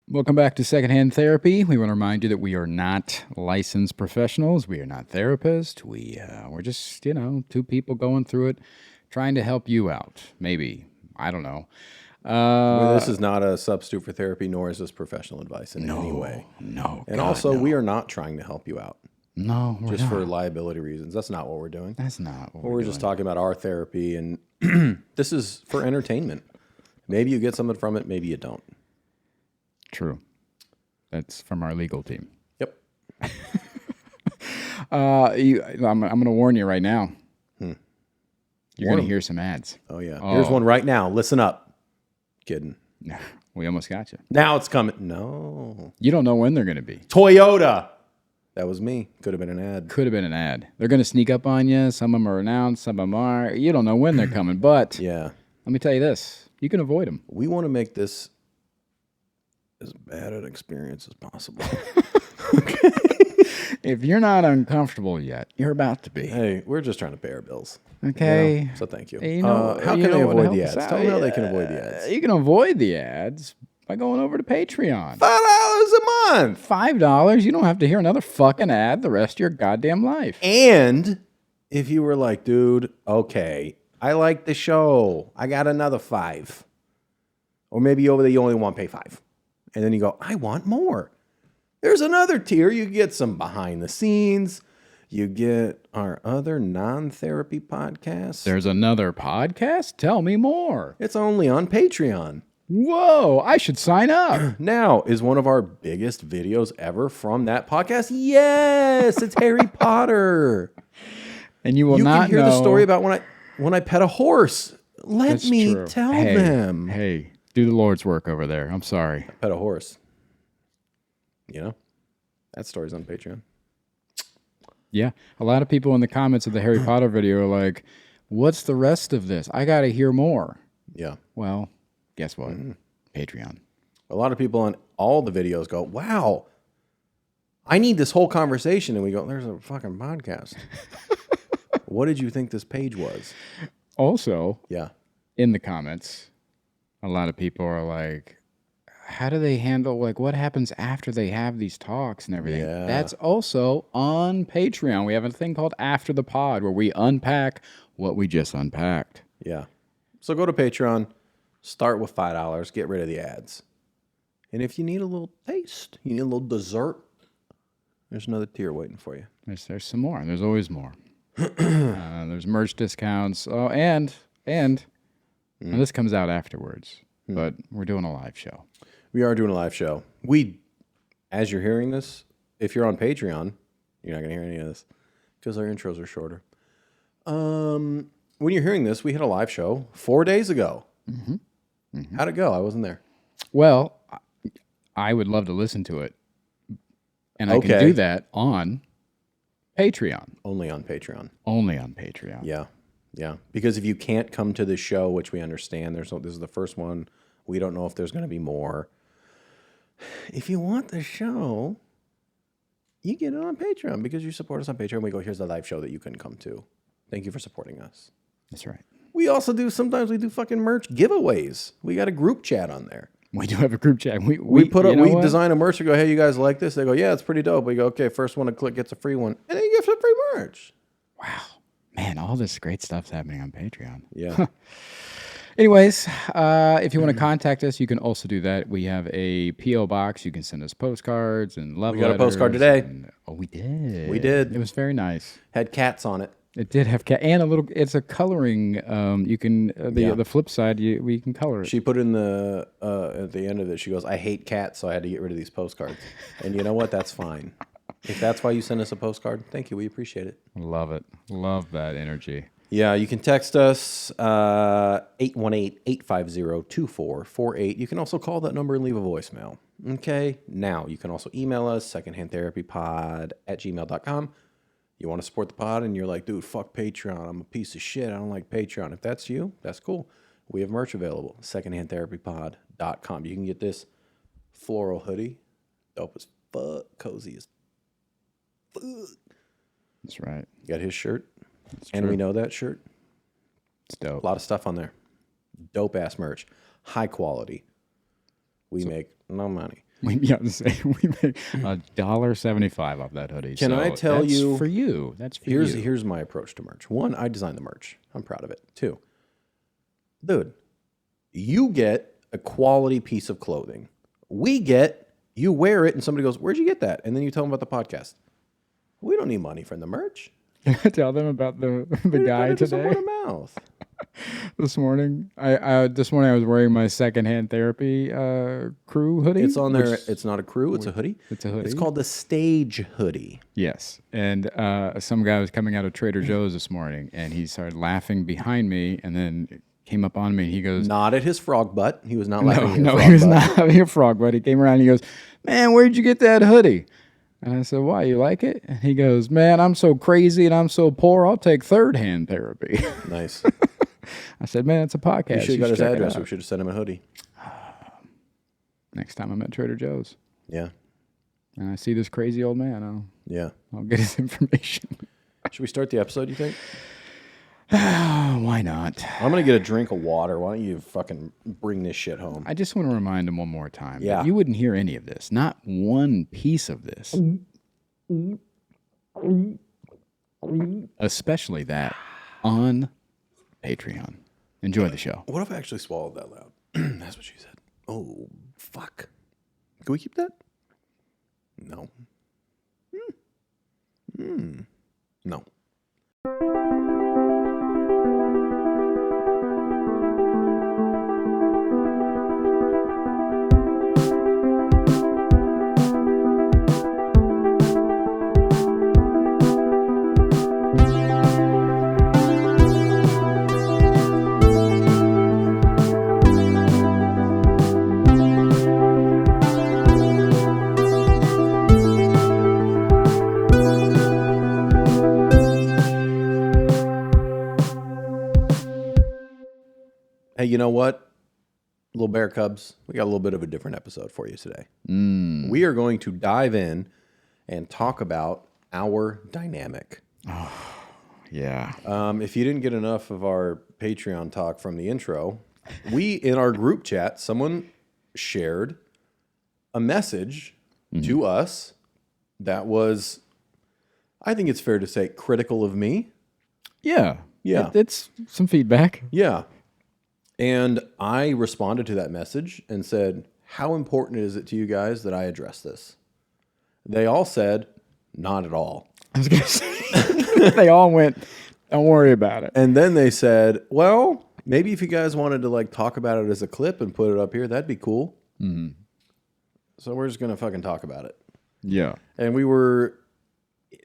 Welcome back to Secondhand Therapy. We want to remind you that we are not licensed professionals. We are not therapists. We're just, two people going through it, trying to help you out. Maybe. I don't know. Well, this is not a substitute for therapy, nor is this professional advice in any way. No, And God, also, no. we are not trying to help you out. No, we're just not. for liability reasons. That's not what we're doing. That's not what We're just talking about our therapy, and this is for entertainment. Maybe you get something from it, maybe you don't. True. That's from our legal team. Yep. I'm going to warn you right now. You're going to hear some ads. Oh, yeah. Here's one right now. Listen up. Kidding. We almost got you. Now it's coming. No. You don't know when they're going to be. Toyota. That was me. Could have been an ad. Could have been an ad. They're going to sneak up on you. Some of them are announced. Some of them are. You don't know when they're coming. But Yeah. let me tell you this. You can avoid them. We want to make this as bad an experience as possible. If you're not uncomfortable yet, you're about to be. Hey, we're just trying to pay our bills. Okay. So thank you. Hey, how can they avoid the ads? Tell them how they can avoid the ads. You can avoid the ads by going over to Patreon. $5 a month. $5. You don't have to hear another fucking ad the rest of your goddamn life. And if you were like, dude, okay, I like the show. I got another $5. Or maybe over there you only want to pay $5. And then you go, I want more. There's another tier. You get some behind the scenes. You get our other non-therapy podcasts. There's another podcast? Tell me more. It's only on Patreon. Whoa, I should sign up. Now, is one of our biggest videos ever from that podcast? Yes, it's Harry Potter. And you will You not can hear know. the story about when I pet a horse. Let That's me true. tell Hey, them. Hey, do the Lord's work over there. I'm sorry. Pet a horse. You know? That story's on Patreon. Yeah, a lot of people in the comments of the Harry Potter video are like, what's the rest of this? I got to hear more. Yeah. Well, guess what? Patreon. A lot of people on all the videos go, wow, I need this whole conversation. And we go, there's a fucking podcast. What did you think this page was? Also, Yeah. in the comments, a lot of people are like, how do they handle, like, what happens after they have these talks and everything? Yeah. That's also on Patreon. We have a thing called After the Pod where we unpack what we just unpacked. Yeah. So go to Patreon, start with $5, get rid of the ads. And if you need a little taste, you need a little dessert, there's another tier waiting for you. There's some more. There's always more. There's merch discounts. Oh, and now this comes out afterwards, but we're doing a live show. We are doing a live show. As you're hearing this, if you're on Patreon, you're not going to hear any of this because our intros are shorter. When you're hearing this, we had a live show 4 days ago. How'd it go? I wasn't there. Well, I would love to listen to it, and I can do that on Patreon. Only on Patreon. Only on Patreon. Yeah. Yeah. Because if you can't come to the show, which we understand, this is the first one. We don't know if there's going to be more. If you want the show, you get it on Patreon because you support us on Patreon. We go, here's the live show that you couldn't come to. Thank you for supporting us. That's right. We also sometimes we do fucking merch giveaways. We got a group chat on there. We do have a group chat. We design a merch. We go, hey, you guys like this? They go, yeah, it's pretty dope. We go, okay, first one to click gets a free one. And then you get some free merch. Wow. Man, all this great stuff's happening on Patreon. Yeah. Anyways, if you want to contact us, you can also do that. We have a P.O. box. You can send us postcards and love letters. We got a postcard today. We did. We did. It was very nice. Had cats on it. It did have cat and a little. It's a coloring. You can the flip side. We can color it. She put in the at the end of it. She goes, "I hate cats, so I had to get rid of these postcards." And you know what? That's fine. If that's why you send us a postcard, thank you. We appreciate it. Love it. Love that energy. Yeah, you can text us 818-850-2448. You can also call that number and leave a voicemail. Okay. Now you can also email us secondhandtherapypod@gmail.com. You want to support the pod and you're like, dude, fuck Patreon. I'm a piece of shit. I don't like Patreon. If that's you, that's cool. We have merch available. Secondhandtherapypod.com. You can get this floral hoodie. Dope as fuck. Cozy as fuck. That's right. You got his shirt. That's and true. we know that shirt. It's dope. A lot of stuff on there. Dope ass merch. High quality. We make no money. We make $1.75 off that hoodie. Can I tell that's you? for you? That's for you. Here's my approach to merch. One, I designed the merch. I'm proud of it. Two, dude, you get a quality piece of clothing. You wear it, and somebody goes, "Where'd you get that?" And then you tell them about the podcast. We don't need money from the merch. Can I tell them about the guy today? Word of mouth. This morning, I was wearing my secondhand therapy crew hoodie. It's on there. It's not a crew. It's a hoodie. It's a hoodie. It's called the Stage Hoodie. Yes, and some guy was coming out of Trader Joe's this morning, and he started laughing behind me, and then came up on me. And he goes, Not at his frog butt. He was not laughing. "No, he was not having a frog butt." He came around. And he goes, "Man, where'd you get that hoodie?" And I said, "Why, you like it?" And he goes, "Man, I'm so crazy and I'm so poor. I'll take third-hand therapy." Nice. I said, "Man, it's a podcast. You should have got his check it address. out." We should have sent him a hoodie. Next time I'm at Trader Joe's Yeah. and I see this crazy old man, Yeah. I'll get his information. Should we start the episode, you think? Why not? I'm going to get a drink of water. Why don't you fucking bring this shit home? I just want to remind him one more time. Yeah. That you wouldn't hear any of this. Not one piece of this. Especially that on Patreon. Enjoy the show. What if I actually swallowed that loud? That's what she said. Oh, fuck. Can we keep that? No. No. Hey, you know what? Little Bear Cubs, we got a little bit of a different episode for you today. We are going to dive in and talk about our dynamic. Yeah. If you didn't get enough of our Patreon talk from the intro, in our group chat, someone shared a message to us that was, I think it's fair to say, critical of me. Yeah. Yeah. It's some feedback. Yeah. And I responded to that message and said, how important is it to you guys that I address this? They all said, not at all. I was going to say, they all went, don't worry about it. And then they said, well, maybe if you guys wanted to like talk about it as a clip and put it up here, that'd be cool. Mm-hmm. So we're just going to fucking talk about it. Yeah. And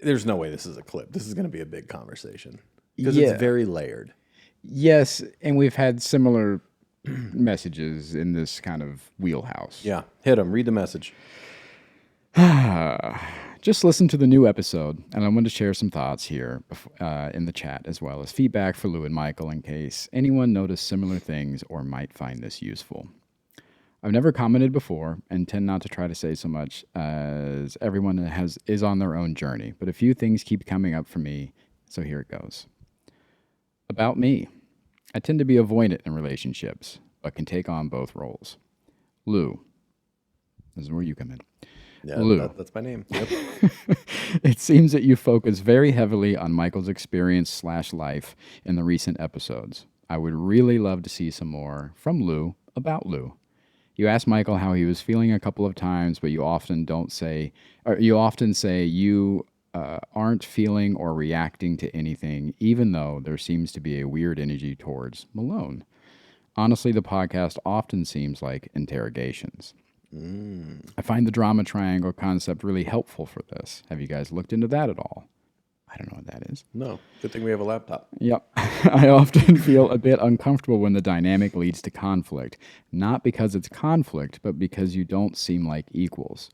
there's no way this is a clip. This is going to be a big conversation because Yeah. it's very layered. Yes, and we've had similar messages in this kind of wheelhouse. Yeah. Hit them. Read the message. Just listen to the new episode, and I wanted to share some thoughts here in the chat, as well as feedback for Lou and Michael in case anyone noticed similar things or might find this useful. I've never commented before and tend not to try to say so much as everyone is on their own journey, but a few things keep coming up for me, so here it goes. About me. I tend to be avoidant in relationships, but can take on both roles. Lou. This is where you come in. Yeah, Lou. that's my name. Yep. It seems that you focus very heavily on Michael's experience/life in the recent episodes. I would really love to see some more from Lou about Lou. You asked Michael how he was feeling a couple of times, but you often say you aren't feeling or reacting to anything, even though there seems to be a weird energy towards Malone. Honestly, the podcast often seems like interrogations. I find the drama triangle concept really helpful for this. Have you guys looked into that at all? I don't know what that is. No. Good thing we have a laptop. Yep. I often feel a bit uncomfortable when the dynamic leads to conflict. Not because it's conflict, but because you don't seem like equals.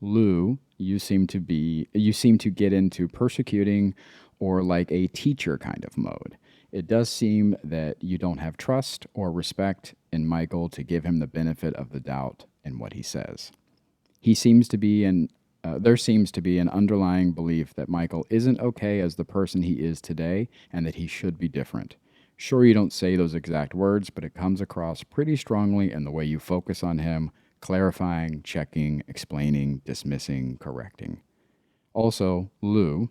Lou, you seem to get into persecuting or like a teacher kind of mode. It does seem that you don't have trust or respect in Michael to give him the benefit of the doubt in what he says. There seems to be an underlying belief that Michael isn't okay as the person he is today and that he should be different. Sure, you don't say those exact words, but it comes across pretty strongly in the way you focus on him, clarifying, checking, explaining, dismissing, correcting. Also, Lou,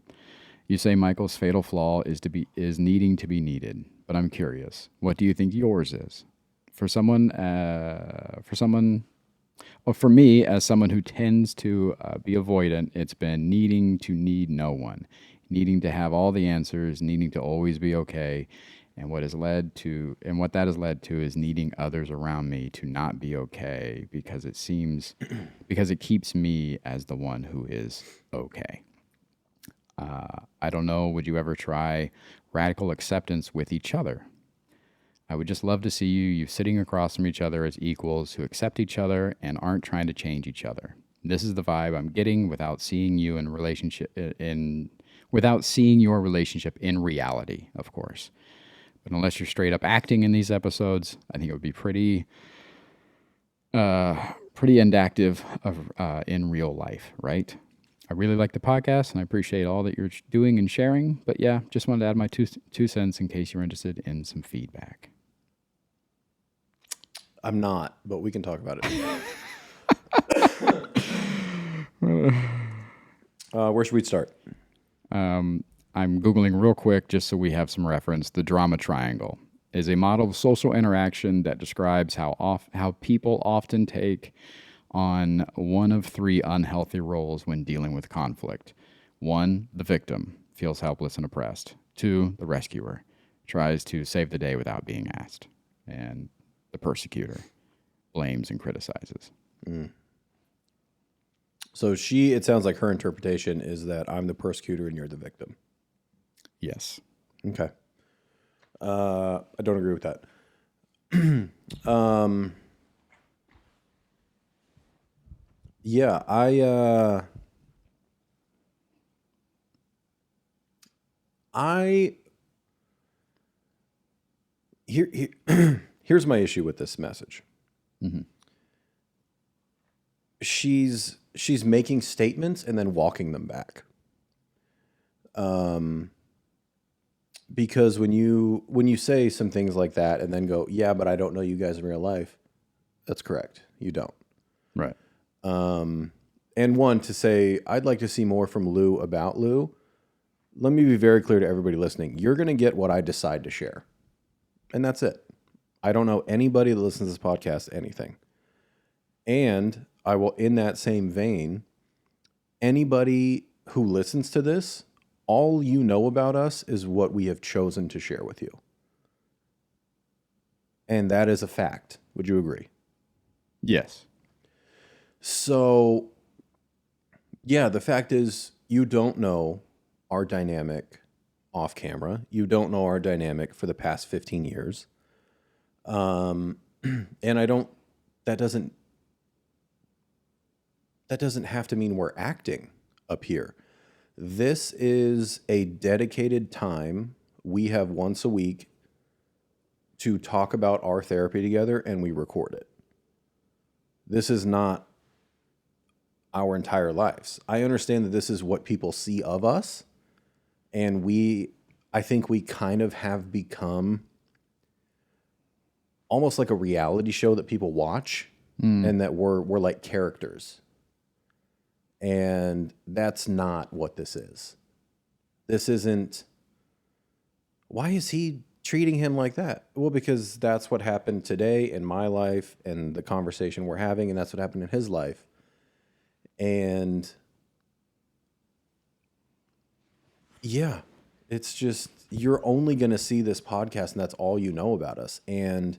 you say Michael's fatal flaw is needing to be needed, but I'm curious. What do you think yours is? For me, as someone who tends to be avoidant, it's been needing to need no one, needing to have all the answers, needing to always be okay, and what that has led to is needing others around me to not be okay because it keeps me as the one who is okay. I don't know, would you ever try radical acceptance with each other? I would just love to see you sitting across from each other as equals who accept each other and aren't trying to change each other. This is the vibe I'm getting without seeing you without seeing your relationship in reality, of course. But unless you're straight up acting in these episodes, I think it would be pretty indactive in real life, right? I really like the podcast and I appreciate all that you're doing and sharing. But yeah, just wanted to add my two cents in case you're interested in some feedback. I'm not, but we can talk about it. Where should we start? I'm Googling real quick just so we have some reference. The drama triangle is a model of social interaction that describes how people often take on one of three unhealthy roles when dealing with conflict. 1, the victim, feels helpless and oppressed. 2, the rescuer, tries to save the day without being asked. And the persecutor blames and criticizes. So it sounds like her interpretation is that I'm the persecutor and you're the victim. Yes. Okay. I don't agree with that. Yeah, here's my issue with this message. Mm-hmm. She's making statements and then walking them back. Because when you say some things like that and then go, yeah, but I don't know you guys in real life, that's correct. You don't. Right. And one, to say, I'd like to see more from Lou about Lou. Let me be very clear to everybody listening. You're going to get what I decide to share. And that's it. I don't know anybody that listens to this podcast anything. And I will, in that same vein, anybody who listens to this, all you know about us is what we have chosen to share with you. And that is a fact. Would you agree? Yes. So, yeah, the fact is you don't know our dynamic off camera. You don't know our dynamic for the past 15 years. And that doesn't have to mean we're acting up here. This is a dedicated time we have once a week to talk about our therapy together, and we record it. This is not our entire lives. I understand that this is what people see of us, and I think we kind of have become almost like a reality show that people watch, and that we're like characters. And that's not what this is. This isn't, why is he treating him like that? Well, because that's what happened today in my life and the conversation we're having, and that's what happened in his life. And yeah, it's just, you're only going to see this podcast and that's all you know about us. And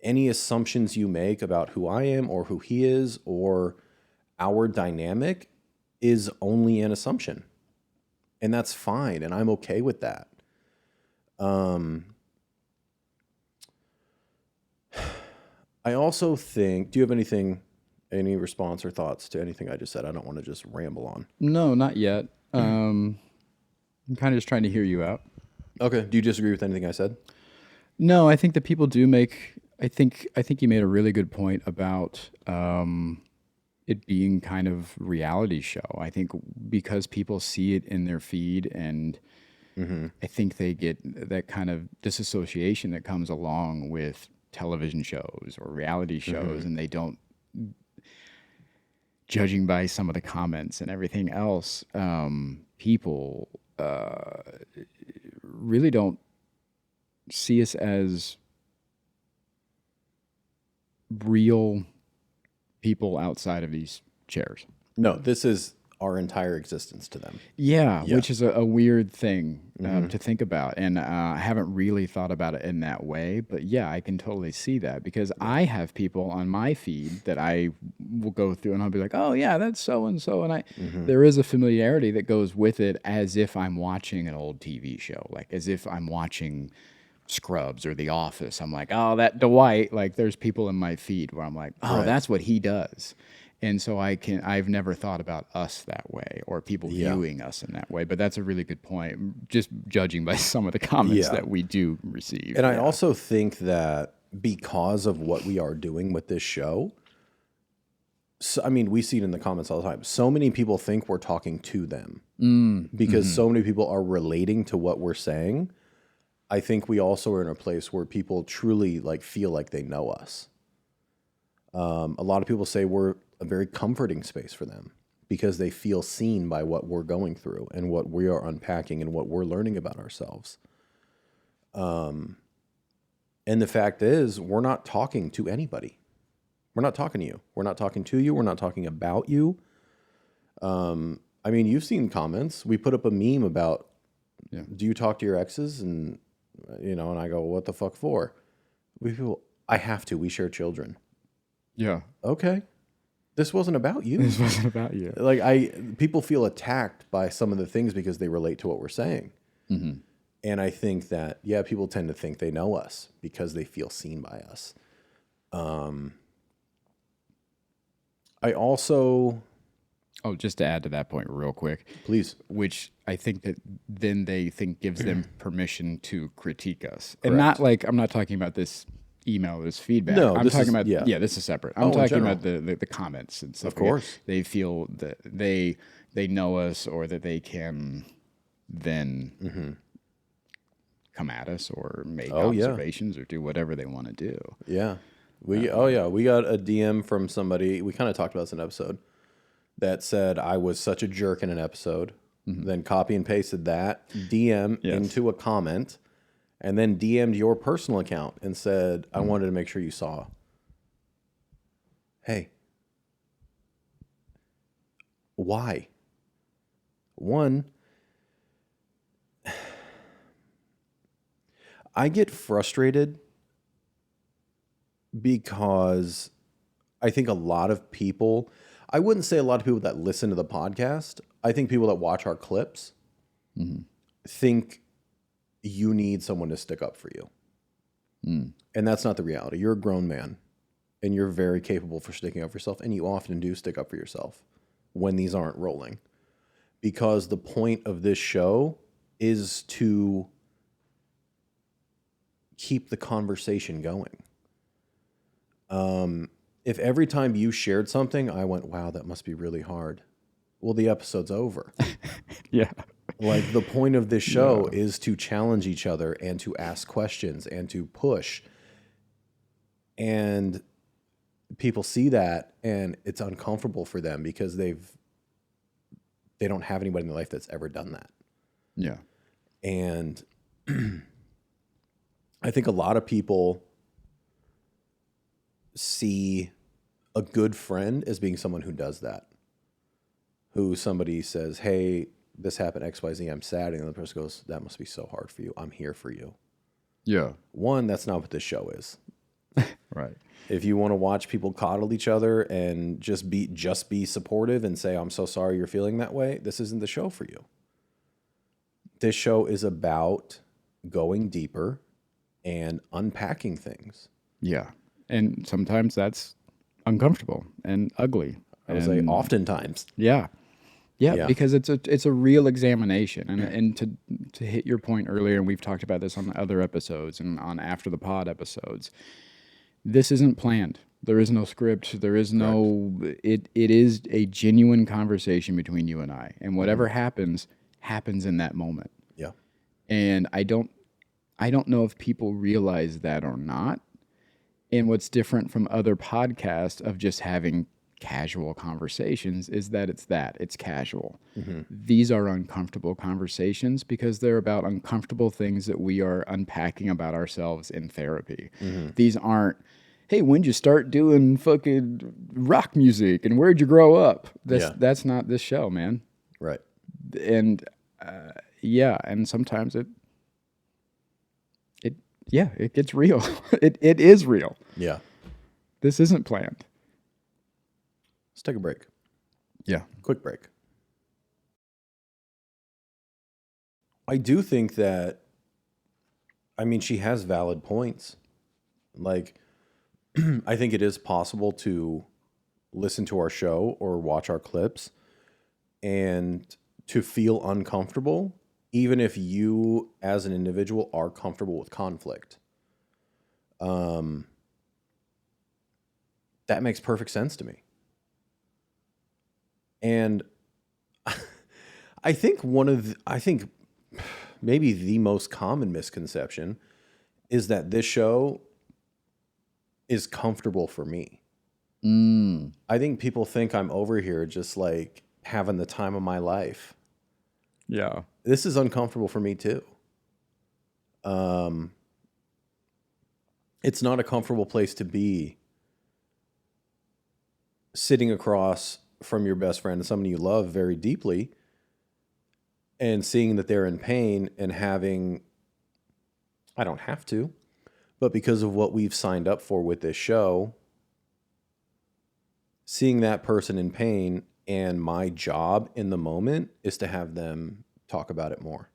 any assumptions you make about who I am or who he is or our dynamic is only an assumption. And that's fine. And I'm okay with that. I also think, do you have any response or thoughts to anything I just said? I don't want to just ramble on. No, not yet. I'm kind of just trying to hear you out. Okay. Do you disagree with anything I said? No, I think that people do make. I think you made a really good point about it being kind of reality show. I think because people see it in their feed, and I think they get that kind of disassociation that comes along with television shows or reality shows, and they don't, judging by some of the comments and everything else, people really don't see us as real people outside of these chairs. No, this is our entire existence to them. Yeah, Yeah. which is a weird thing to think about. And I haven't really thought about it in that way. But yeah, I can totally see that because I have people on my feed that I will go through and I'll be like, oh, yeah, that's so and so. And there is a familiarity that goes with it as if I'm watching an old TV show, like as if I'm watching Scrubs or The Office. I'm like, oh, that Dwight. Like there's people in my feed where I'm like, oh, Right. that's what he does. And so I've never thought about us that way or people viewing us in that way. But that's a really good point, just judging by some of the comments Yeah. that we do receive. And I also think that because of what we are doing with this show, so, I mean, we see it in the comments all the time. So many people think we're talking to them because so many people are relating to what we're saying. I think we also are in a place where people truly like feel like they know us. A lot of people say we're a very comforting space for them because they feel seen by what we're going through and what we are unpacking and what we're learning about ourselves. And the fact is, we're not talking to anybody. We're not talking to you. We're not talking to you. We're not talking about you. I mean, you've seen comments. We put up a meme about, do you talk to your exes? And, and I go, what the fuck for? I have to. We share children. Yeah. Okay. This wasn't about you. This wasn't about you. Like people feel attacked by some of the things because they relate to what we're saying. And I think that, people tend to think they know us because they feel seen by us. I also... Oh, just to add to that point real quick. Please. Which I think that then they think gives them permission to critique us. And not like, I'm not talking about this email, this feedback. No, I'm this talking is- about, yeah. this is separate. I'm in talking general. about the comments and stuff. Of course. They feel that they know us or that they can then come at us or make observations or do whatever they want to do. Yeah. We got a DM from somebody, we kind of talked about this in an episode, that said I was such a jerk in an episode, then copy and pasted that DM into a comment, and then DM'd your personal account and said, I wanted to make sure you saw. Hey. Why? One, I get frustrated because I think a lot of people, I wouldn't say a lot of people that listen to the podcast, I think people that watch our clips think you need someone to stick up for you. And that's not the reality. You're a grown man and you're very capable for sticking up for yourself. And you often do stick up for yourself when these aren't rolling. Because the point of this show is to keep the conversation going. If every time you shared something, I went, wow, that must be really hard. Well, the episode's over. Yeah. Like the point of this show is to challenge each other and to ask questions and to push. And people see that and it's uncomfortable for them because they don't have anybody in their life that's ever done that. Yeah. And I think a lot of people see a good friend as being someone who does that. Who somebody says, hey, this happened, XYZ, I'm sad. And the other person goes, that must be so hard for you. I'm here for you. Yeah. One, that's not what this show is. Right. If you want to watch people coddle each other and just be supportive and say, I'm so sorry you're feeling that way, this isn't the show for you. This show is about going deeper and unpacking things. Yeah. And sometimes that's uncomfortable and ugly. I would say oftentimes. Yeah. Yeah, Yeah. because it's a real examination. And to hit your point earlier, and we've talked about this on the other episodes and on After the Pod episodes, this isn't planned. There is no script. There is no, it is a genuine conversation between you and I. And whatever happens in that moment. Yeah. And I don't know if people realize that or not. And what's different from other podcasts of just having casual conversations is that it's casual. These are uncomfortable conversations because they're about uncomfortable things that we are unpacking about ourselves in therapy. These aren't, hey, when'd you start doing fucking rock music and where'd you grow up? That's not this show, man. Right. And yeah, and sometimes it gets real. It is real. Yeah. This isn't planned. Let's take a break. Yeah. Quick break. I do think that, I mean, she has valid points. Like, I think it is possible to listen to our show or watch our clips and to feel uncomfortable, even if you as an individual are comfortable with conflict. That makes perfect sense to me. And I think maybe the most common misconception is that this show is comfortable for me. I think people think I'm over here just like having the time of my life. Yeah. This is uncomfortable for me too. It's not a comfortable place to be sitting across from your best friend and someone you love very deeply and seeing that they're in pain and having, I don't have to, but because of what we've signed up for with this show, seeing that person in pain, and my job in the moment is to have them talk about it more.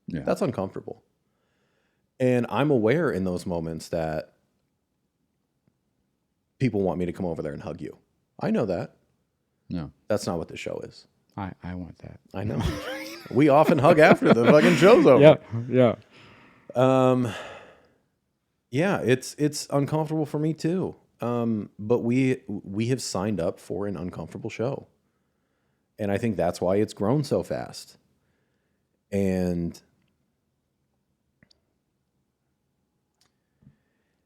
Yeah. That's uncomfortable. And I'm aware in those moments that people want me to come over there and hug you. I know that. No. That's not what the show is. I want that. I know. We often hug after the fucking show's over. Yeah. Yeah, it's uncomfortable for me too. But we have signed up for an uncomfortable show. And I think that's why it's grown so fast. And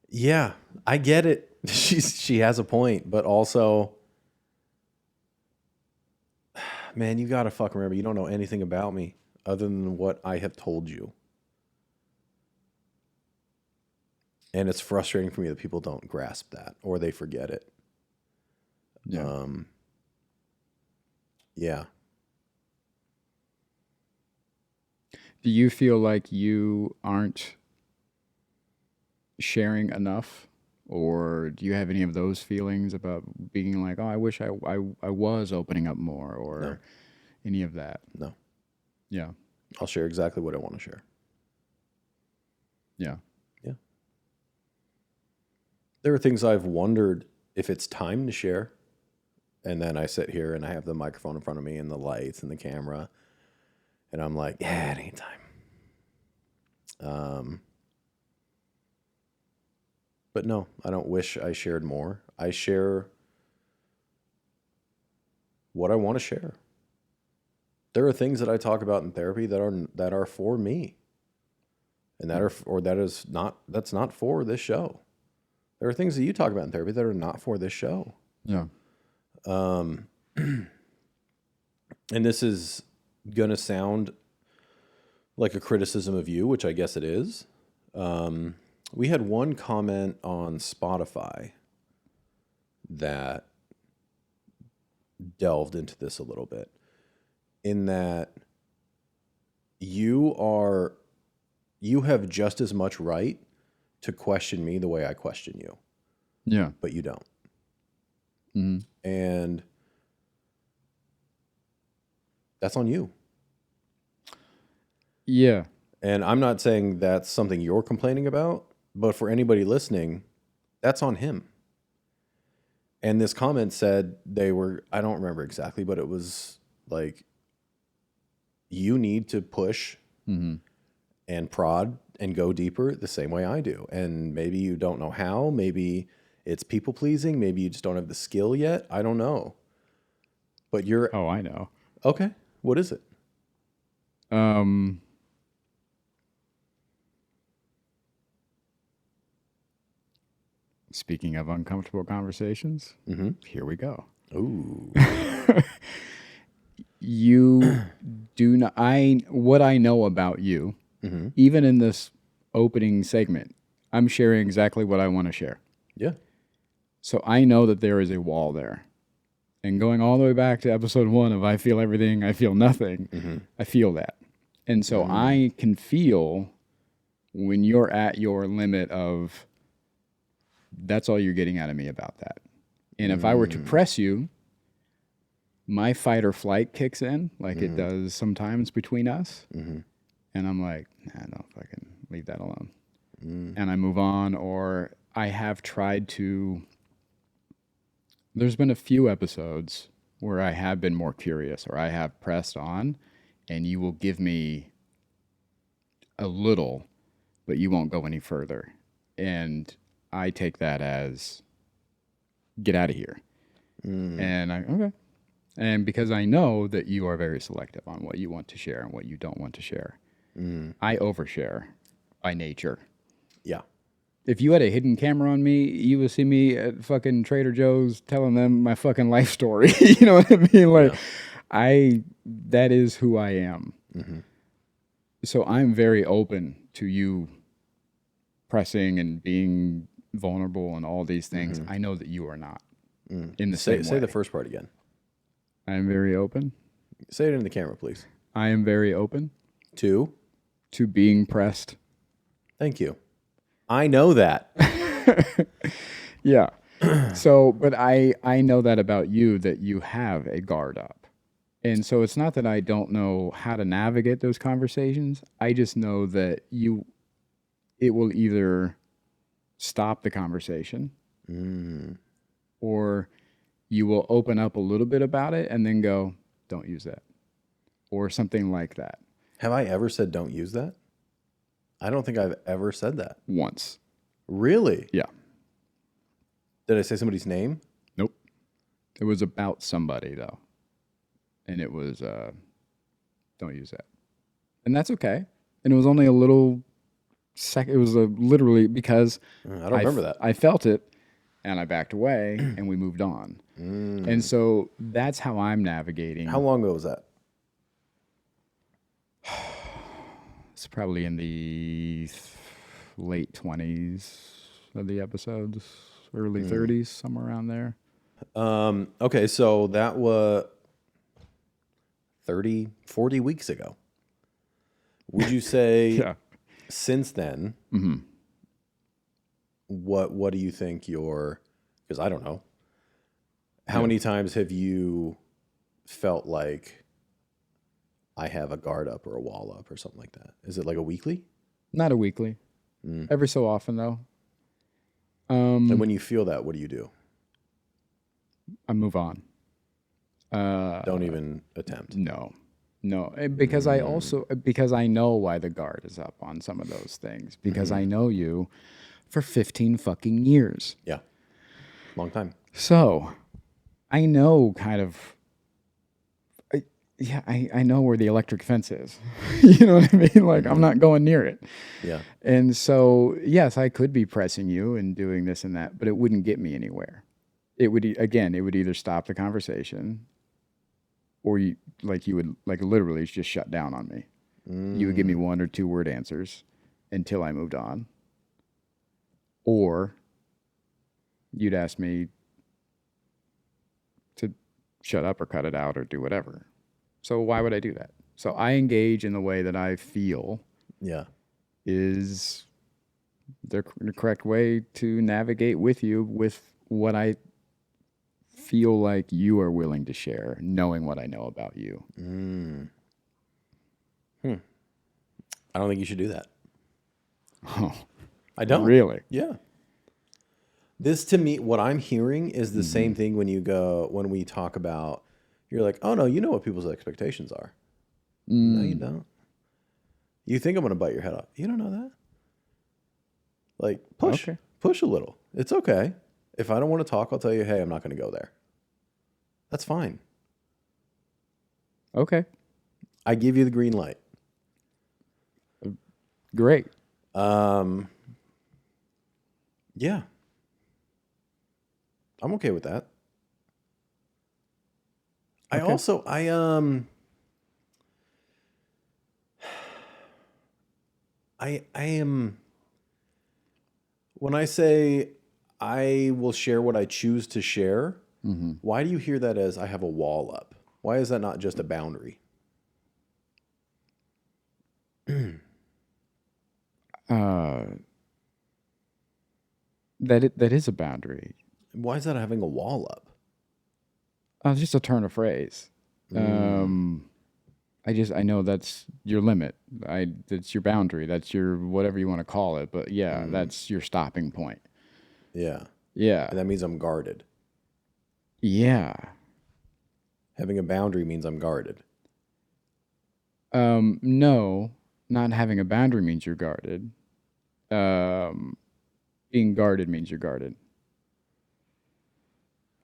yeah, I get it. She has a point, but also, man, you got to fucking remember, you don't know anything about me other than what I have told you. And it's frustrating for me that people don't grasp that or they forget it. Yeah. Yeah. Do you feel like you aren't sharing enough? Or do you have any of those feelings about being like, oh, I wish I was opening up more, or any of that? No. Yeah. I'll share exactly what I want to share. Yeah. Yeah. There are things I've wondered if it's time to share. And then I sit here and I have the microphone in front of me and the lights and the camera. And I'm like, yeah, it ain't time. But no, I don't wish I shared more. I share what I want to share. There are things that I talk about in therapy that are for me. And that's not for this show. There are things that you talk about in therapy that are not for this show. Yeah. And this is going to sound like a criticism of you, which I guess it is. We had one comment on Spotify that delved into this a little bit, in that you have just as much right to question me the way I question you. Yeah. But you don't. Mm-hmm. And that's on you. Yeah. And I'm not saying that's something you're complaining about, but for anybody listening, that's on him. And this comment said I don't remember exactly, but it was like, you need to push and prod and go deeper the same way I do. And maybe you don't know how, maybe it's people pleasing, maybe you just don't have the skill yet. I don't know. But Oh, I know. Okay. What is it? Speaking of uncomfortable conversations, here we go. Ooh. You do not. What I know about you, even in this opening segment, I'm sharing exactly what I want to share. Yeah. So I know that there is a wall there. And going all the way back to episode 1 of I Feel Everything, I Feel Nothing, I feel that. And so I can feel when you're at your limit of that's all you're getting out of me about that. And if I were to press you, my fight or flight kicks in like it does sometimes between us. And I'm like, nah, no, fucking leave that alone. And I move on, or I have tried to. There's been a few episodes where I have been more curious or I have pressed on, and you will give me a little, but you won't go any further. And I take that as get out of here. And okay. And because I know that you are very selective on what you want to share and what you don't want to share, I overshare by nature. Yeah. If you had a hidden camera on me, you would see me at fucking Trader Joe's telling them my fucking life story. You know what I mean? Like, that is who I am. So I'm very open to you pressing and being vulnerable and all these things. I know that you are not in the same way. Say the first part again. I am very open. Say it in the camera, please. I am very open Two. to being pressed. Thank you. I know that. Yeah. So, but I know that about you, that you have a guard up. And so it's not that I don't know how to navigate those conversations. I just know that it will either stop the conversation or you will open up a little bit about it and then go, don't use that. Or something like that. Have I ever said don't use that? I don't think I've ever said that. Once. Really? Yeah. Did I say somebody's name? Nope. It was about somebody though. And it was, don't use that. And that's okay. And it was only a little second. It was literally because I don't remember that. I felt it and I backed away and we moved on. And so that's how I'm navigating. How long ago was that? It's probably in the late 20s of the episodes, early 30s, somewhere around there. Okay, so that was 30, 40 weeks ago. Would you say Yeah. since then, what do you think because I don't know. How many times have you felt like I have a guard up or a wall up or something like that? Is it like a weekly? Not a weekly. Every so often, though. And when you feel that, what do you do? I move on. Don't even attempt. No. Because because I know why the guard is up on some of those things. Because I know you for 15 fucking years. Yeah. Long time. So I know kind of. I know where the electric fence is. You know what I mean? Like, I'm not going near it. Yeah. And so, yes, I could be pressing you and doing this and that, but it wouldn't get me anywhere. It would either stop the conversation or you would literally just shut down on me. You would give me 1 or 2 word answers until I moved on. Or you'd ask me to shut up or cut it out or do whatever. So why would I do that? So I engage in the way that I feel is the correct way to navigate with you with what I feel like you are willing to share, knowing what I know about you. I don't think you should do that. Oh, I don't. really? Yeah. This to me, what I'm hearing is the same thing when we talk about, you're like, oh no, you know what people's expectations are. No, you don't. You think I'm going to bite your head off. You don't know that. Like, push a little. It's okay. If I don't want to talk, I'll tell you, hey, I'm not going to go there. That's fine. Okay. I give you the green light. Great. Yeah. I'm okay with that. I Okay. also I am when I say I will share what I choose to share, why do you hear that as I have a wall up? Why is that not just a boundary? Uh, that is a boundary. Why is that having a wall up? It's just a turn of phrase. I know that's your limit. That's your boundary. That's your whatever you want to call it. But yeah, that's your stopping point. Yeah. Yeah. And that means I'm guarded. Yeah. Having a boundary means I'm guarded. No, not having a boundary means you're guarded. Being guarded means you're guarded.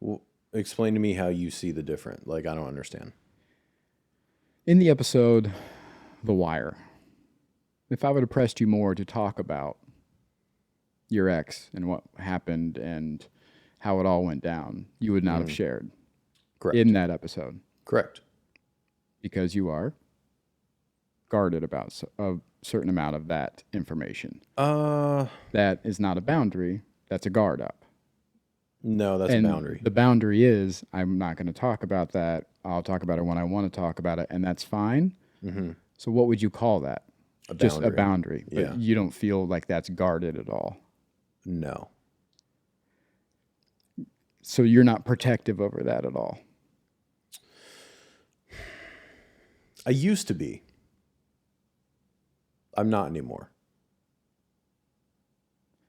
Well, explain to me how you see the different. Like, I don't understand. In the episode, The Wire, if I would have pressed you more to talk about your ex and what happened and how it all went down, you would not have shared Correct. in that episode Correct. because you are guarded about a certain amount of that information. That is not a boundary. That's a guard up. No, that's And a boundary. the boundary is I'm not going to talk about that. I'll talk about it when I want to talk about it, and that's fine. So what would you call that? Just a boundary. But Yeah. you don't feel like that's guarded at all. No. So you're not protective over that at all. I used to be. I'm not anymore.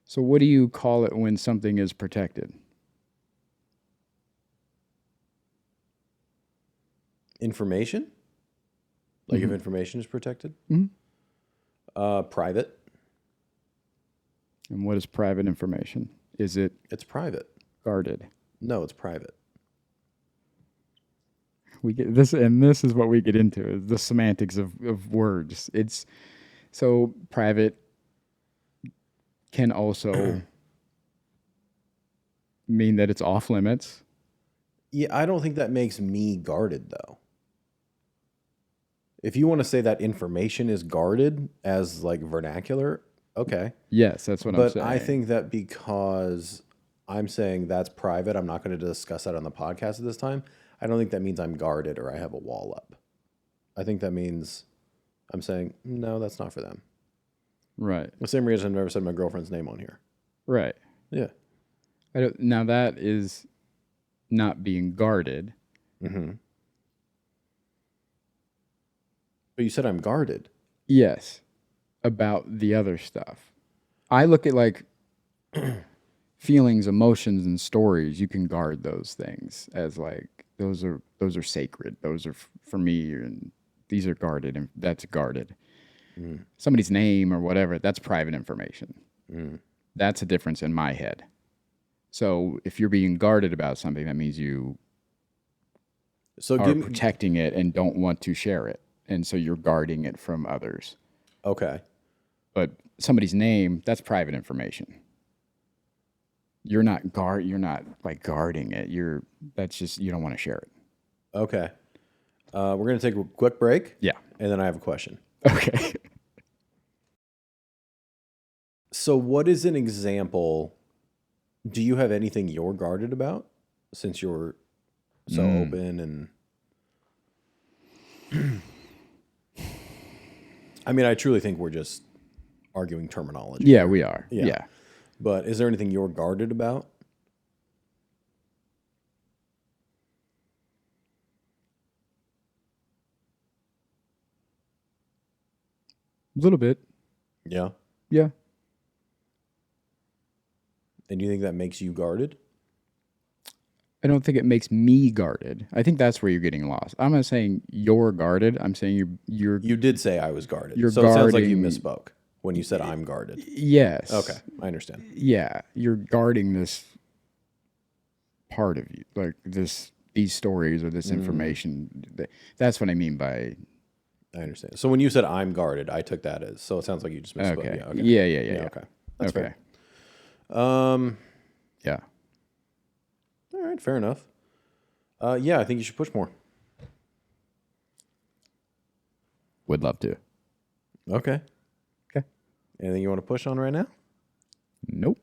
So what do you call it when something is protected? Information? Like if information is protected? Private. And what is private information? Is it It's private. guarded? No, it's private. We get this, and this is what we get into is the semantics of words. It's so private can also mean that it's off limits. Yeah, I don't think that makes me guarded though. If you want to say that information is guarded as like vernacular, okay. Yes, that's what I'm But saying. I think that because I'm saying that's private, I'm not going to discuss that on the podcast at this time. I don't think that means I'm guarded or I have a wall up. I think that means I'm saying, no, that's not for them. Right. The same reason I've never said my girlfriend's name on here. Right. Yeah. Now that is not being guarded. But you said I'm guarded. Yes. About the other stuff. I look at like feelings, emotions, and stories. You can guard those things as like those are sacred. Those are for me, and these are guarded, and that's guarded. Somebody's name or whatever, that's private information. That's a difference in my head. So if you're being guarded about something, that means you are protecting it and don't want to share it. And so you're guarding it from others. Okay. But somebody's name, that's private information. You're not like guarding it. That's just, you don't want to share it. Okay. We're going to take a quick break. Yeah. And then I have a question. Okay. So what is an example? Do you have anything you're guarded about since you're so open and I mean, I truly think we're just arguing terminology. Yeah, we are. Yeah. But is there anything you're guarded about? A little bit. Yeah. Yeah. And do you think that makes you guarded? I don't think it makes me guarded. I think that's where you're getting lost. I'm not saying you're guarded. I'm saying you're You did say I was guarded. You're so it sounds like you guarding- misspoke when you said I'm guarded. yes. Okay, I understand. Yeah, you're guarding this part of you, like these stories or this information. That's what I mean by. I understand. So when you said I'm guarded, I took that as, so it sounds like you just misspoke. Okay. Yeah, okay. Yeah. Okay. That's okay. fair. Yeah. right, fair enough. Yeah, I think you should push more. Would love to. Okay. Okay. Anything you want to push on right now? Nope.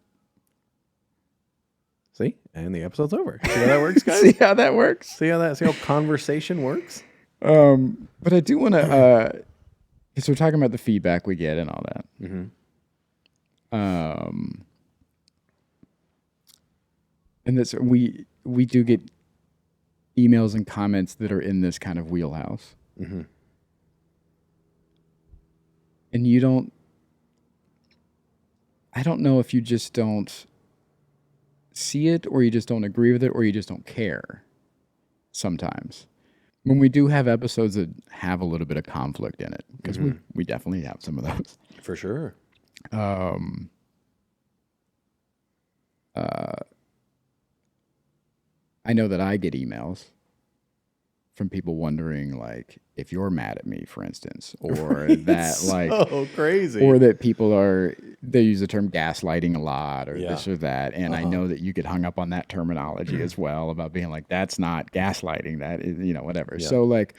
See? And the episode's over. See how that works, guys? See how that works? See how conversation works? But I do want to, because we're talking about the feedback we get and all that. And that's we do get emails and comments that are in this kind of wheelhouse. And you don't, I don't know if you just don't see it, or you just don't agree with it, or you just don't care sometimes. When we do have episodes that have a little bit of conflict in it, because we definitely have some of those. For sure. I know that I get emails from people wondering, like, if you're mad at me, for instance, or that, like, so crazy, or that people they use the term gaslighting a lot, or this or that. And I know that you get hung up on that terminology as well, about being like, that's not gaslighting, that is, whatever. Yeah. So, like,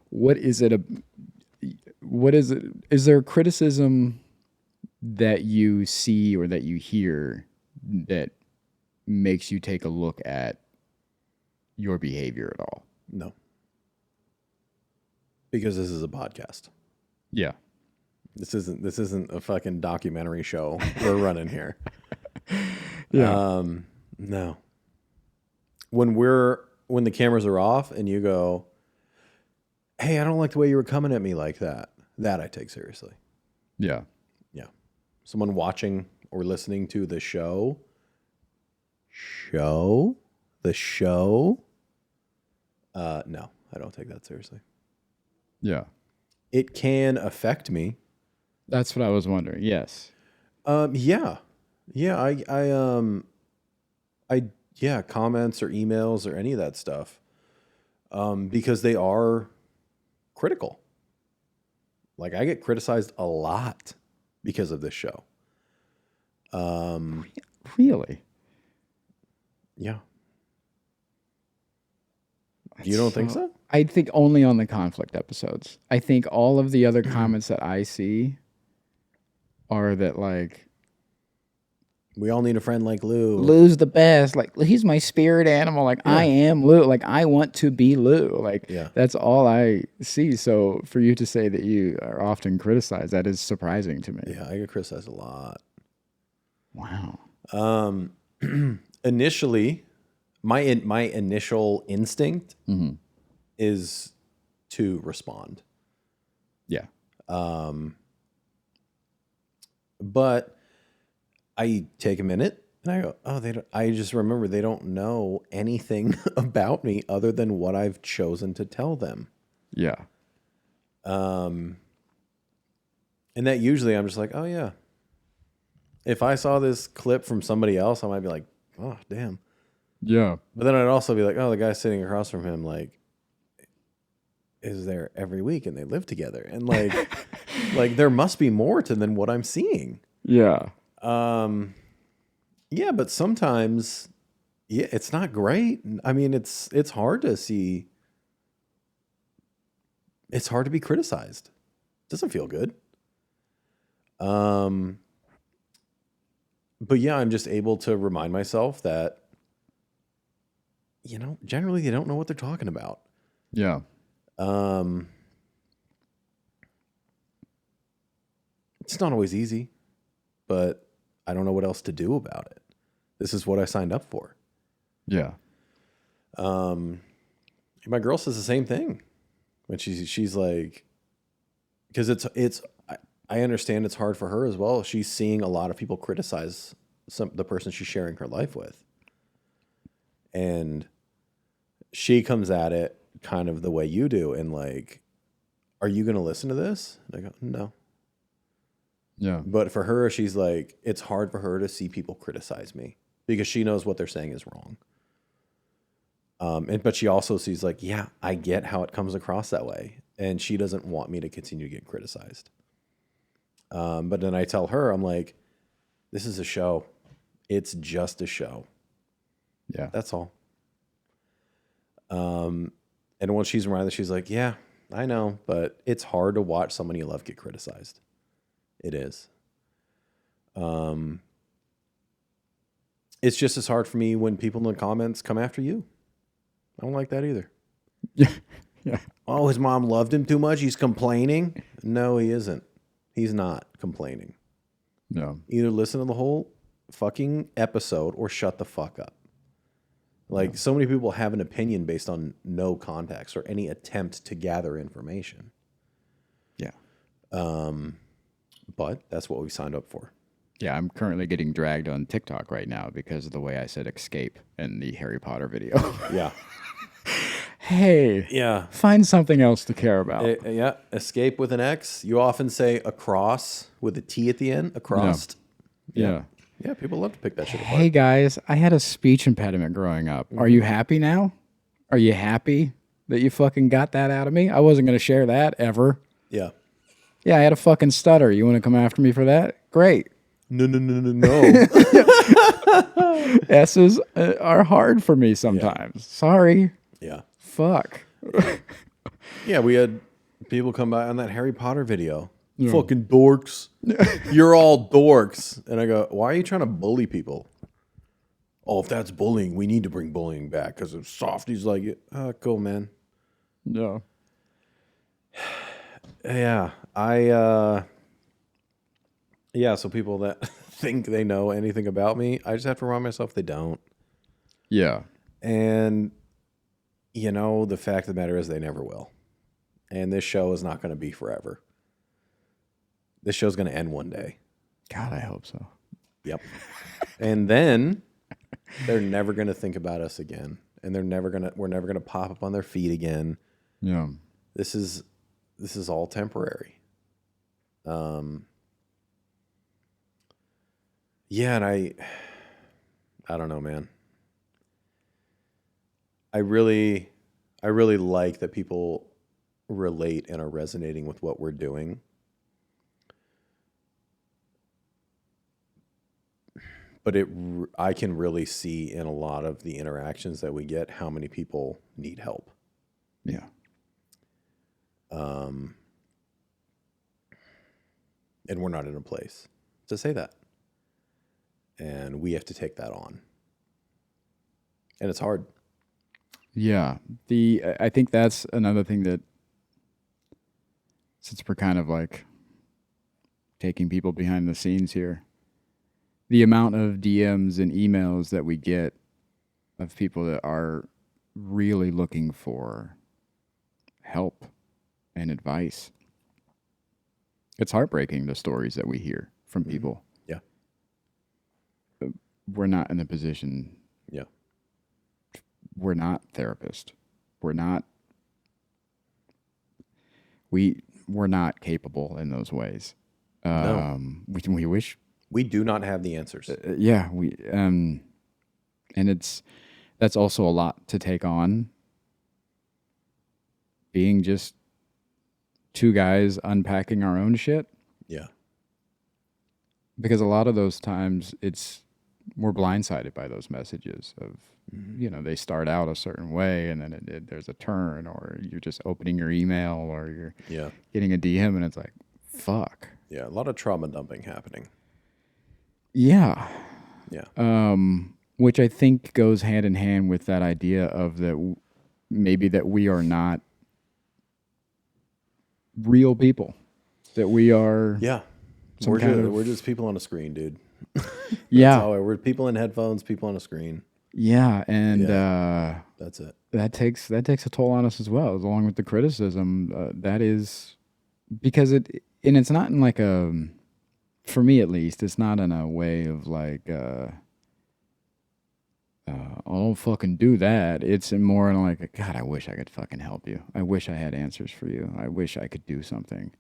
what is it? Is there criticism that you see or that you hear that makes you take a look at your behavior at all? No. Because this is a podcast. Yeah. This isn't a fucking documentary show we're running here. Yeah. No. When the cameras are off and you go, hey, I don't like the way you were coming at me like that. That I take seriously. Yeah. Yeah. Someone watching or listening to the show. No, I don't take that seriously. Yeah. It can affect me. That's what I was wondering. Yes. Yeah. Yeah, comments or emails or any of that stuff. Because they are critical. Like, I get criticized a lot because of this show. Really? Yeah. You don't think so? I think only on the conflict episodes. I think all of the other comments that I see are that, like, we all need a friend like Lou. Lou's the best. Like, he's my spirit animal. Like, I am Lou. Like, I want to be Lou. Like, that's all I see. So for you to say that you are often criticized, that is surprising to me. Yeah, I get criticized a lot. Wow. Initially, my initial instinct is to respond. Yeah. But I take a minute and I go, oh, I just remember they don't know anything about me other than what I've chosen to tell them. Yeah. And that usually I'm just like, oh yeah. If I saw this clip from somebody else, I might be like, oh, damn. Yeah. But then I'd also be like, oh, the guy sitting across from him, like, is there every week and they live together. And like, like there must be more to than what I'm seeing. Yeah. Yeah, but sometimes, yeah, it's not great. I mean, it's hard to see. It's hard to be criticized. It doesn't feel good. But yeah, I'm just able to remind myself that, generally they don't know what they're talking about. Yeah. It's not always easy, but I don't know what else to do about it. This is what I signed up for. Yeah. My girl says the same thing when she's like, because I understand it's hard for her as well. She's seeing a lot of people criticize the person she's sharing her life with. And she comes at it kind of the way you do. And like, are you going to listen to this? And I go, no. Yeah. But for her, she's like, it's hard for her to see people criticize me because she knows what they're saying is wrong. But she also sees like, yeah, I get how it comes across that way. And she doesn't want me to continue to get criticized. But then I tell her, I'm like, this is a show. It's just a show. Yeah. That's all. And when she's around, she's like, yeah, I know, but it's hard to watch someone you love get criticized. It is. It's just as hard for me when people in the comments come after you. I don't like that either. Yeah. Yeah. Oh, his mom loved him too much. He's complaining. No, he isn't. He's not complaining. No. Either listen to the whole fucking episode or shut the fuck up. Like, so many people have an opinion based on no context or any attempt to gather information. Yeah. But that's what we signed up for. Yeah, I'm currently getting dragged on TikTok right now because of the way I said escape in the Harry Potter video. Yeah. Hey. Yeah. Find something else to care about. Yeah. Escape with an X. You often say across with a T at the end. Across. Yeah. Yeah, people love to pick that shit apart. Hey guys, I had a speech impediment growing up. Are you happy now? Are you happy that you fucking got that out of me? I wasn't going to share that ever. Yeah. Yeah, I had a fucking stutter. You want to come after me for that? Great. No. S's are hard for me sometimes. Sorry. Yeah. Fuck. Yeah, we had people come by on that Harry Potter video. Fucking dorks. You're all dorks. And I go, why are you trying to bully people? Oh, if that's bullying, we need to bring bullying back because if softies like it. Cool, man. No. Yeah. So people that think they know anything about me, I just have to remind myself they don't. Yeah. And, the fact of the matter is they never will. And this show is not going to be forever. This show's going to end one day. God, I hope so. Yep. And then they're never going to think about us again. And we're never going to pop up on their feet again. Yeah. This is all temporary. Yeah, and I don't know, man. I really like that people relate and are resonating with what we're doing. But I can really see in a lot of the interactions that we get how many people need help. Yeah. And we're not in a place to say that. And we have to take that on. And it's hard. Yeah. I think that's another thing that, since we're kind of like taking people behind the scenes here, the amount of DMs and emails that we get of people that are really looking for help and advice. It's heartbreaking, the stories that we hear from people. Yeah. We're not in a position. Yeah. We're not therapists. We're not capable in those ways. No. We wish. We do not have the answers. Yeah, and that's also a lot to take on. Being just two guys unpacking our own shit. Yeah. Because a lot of those times we're blindsided by those messages of, they start out a certain way and then there's a turn, or you're just opening your email or you're getting a DM and it's like, fuck. Yeah, a lot of trauma dumping happening. Yeah. Yeah. Which I think goes hand in hand with that idea of that maybe that we are not real people, that we are. Yeah. We're just people on a screen, dude. Yeah. We're people in headphones, people on a screen. Yeah. And that's it. That takes a toll on us as well, along with the criticism. That is because it's not in like for me at least, it's not in a way of like, don't fucking do that. It's more in like, God, I wish I could fucking help you. I wish I had answers for you. I wish I could do something.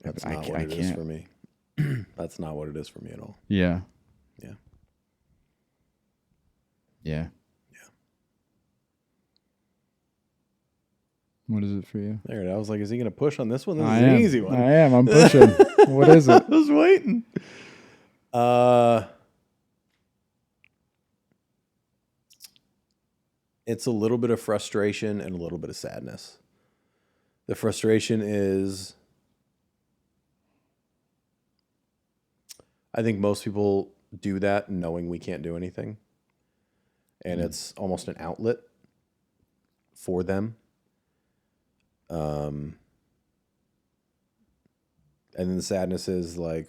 That's not what it is for me. That's not what it is for me at all. Yeah. Yeah. Yeah. Yeah. What is it for you? There, I was like, is he going to push on this one? This is an easy one. I am. I'm pushing. What is it? I was waiting. it's a little bit of frustration and a little bit of sadness. The frustration is, I think most people do that knowing we can't do anything. And it's almost an outlet for them. And then the sadness is like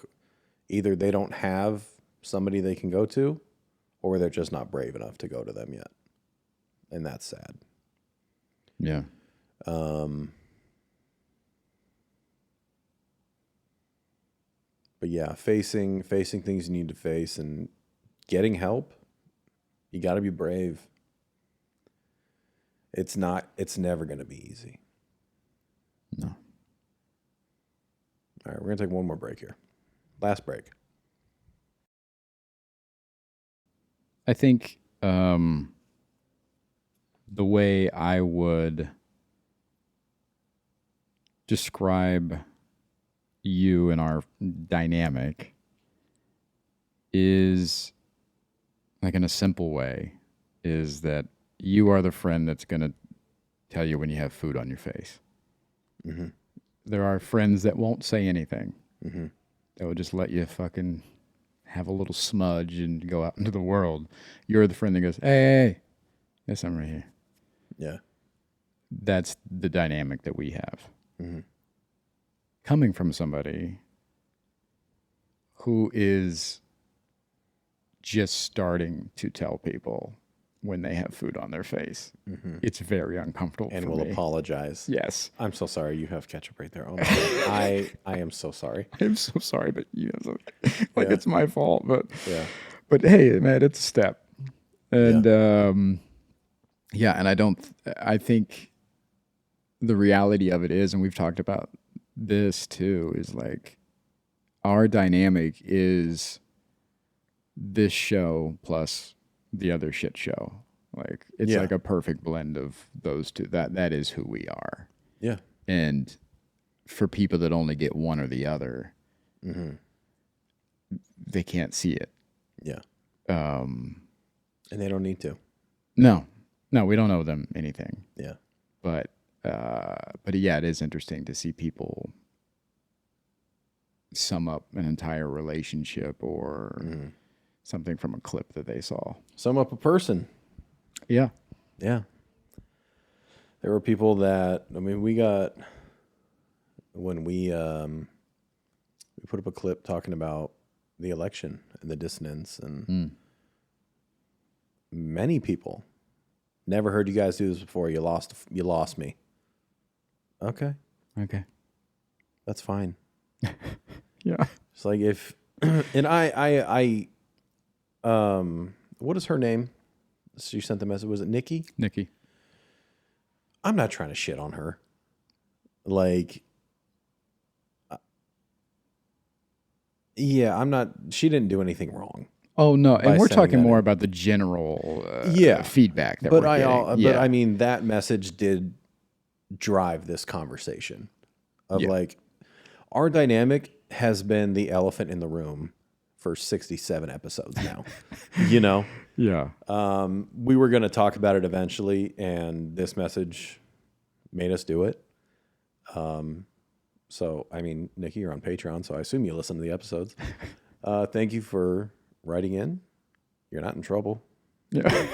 either they don't have somebody they can go to, or they're just not brave enough to go to them yet. And that's sad. Yeah. But yeah, facing things you need to face and getting help, you got to be brave. It's never going to be easy. No. All right, we're going to take one more break here. Last break. I think the way I would describe you and our dynamic is, like, in a simple way, is that you are the friend that's going to tell you when you have food on your face. Mm-hmm. There are friends that won't say anything. Mm-hmm. That will just let you fucking have a little smudge and go out into the world. You're the friend that goes, hey, there's something right here. Yeah. That's the dynamic that we have. Mm-hmm. Coming from somebody who is just starting to tell people when they have food on their face, it's very uncomfortable And for will me. apologize. Yes. I'm so sorry you have ketchup right there. Oh my God. I am so sorry. I'm so sorry, but like Yeah. it's my fault. But Yeah. but hey, man, it's a step. And and I think the reality of it is, and we've talked about this too, is like our dynamic is this show plus the other shit show. Like it's Yeah. like a perfect blend of those two. That is who we are. Yeah. And for people that only get one or the other, they can't see it. Yeah. And they don't need to. No, we don't owe them anything. Yeah. But yeah, it is interesting to see people sum up an entire relationship or something from a clip that they saw. Sum up a person. Yeah. Yeah. There were people that, I mean, when we put up a clip talking about the election and the dissonance, and many people never heard you guys do this before. You lost me. Okay. That's fine. Yeah. It's like if, and I what is her name? She sent the message. Was it Nikki? Nikki. I'm not trying to shit on her. Like, yeah, I'm not. She didn't do anything wrong. Oh no, By and we're sending talking that more in. about the general Yeah. feedback that But we're getting. but I mean, that message did drive this conversation of like, our dynamic has been the elephant in the room for 67 episodes now. You know, Yeah. we were going to talk about it eventually, and this message made us do it. So, I mean, Nikki, you're on Patreon, so I assume you listen to the episodes. Thank you for writing in. You're not in trouble. Yeah.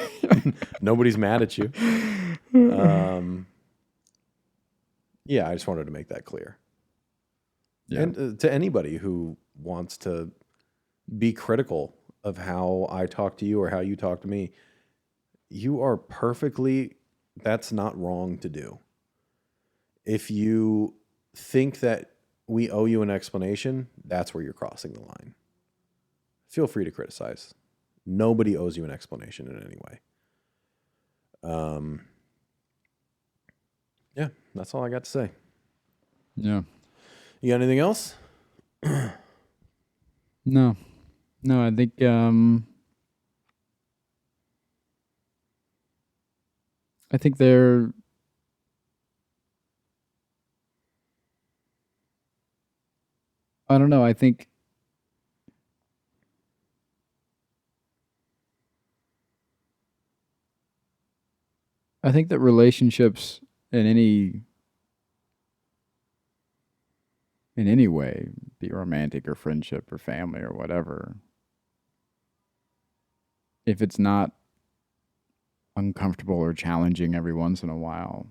Nobody's mad at you. Yeah, I just wanted to make that clear. Yeah. And to anybody who wants to be critical of how I talk to you or how you talk to me, you are perfectly, that's not wrong to do. If you think that we owe you an explanation, that's where you're crossing the line. Feel free to criticize. Nobody owes you an explanation in any way. Yeah, that's all I got to say. Yeah. You got anything else? No, I think they're I don't know. I think I think that relationships in any way, be romantic or friendship or family or whatever, if it's not uncomfortable or challenging every once in a while,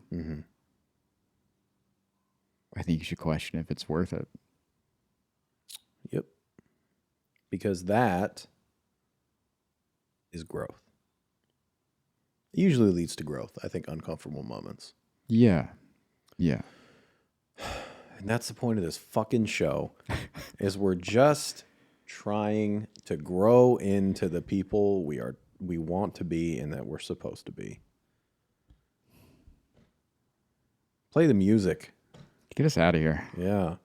I think you should question if it's worth it. Yep. Because that is growth. It usually leads to growth, I think, uncomfortable moments. Yeah. Yeah. And that's the point of this fucking show, is we're just trying to grow into the people we want to be and that we're supposed to be. Play the music. Get us out of here. Yeah.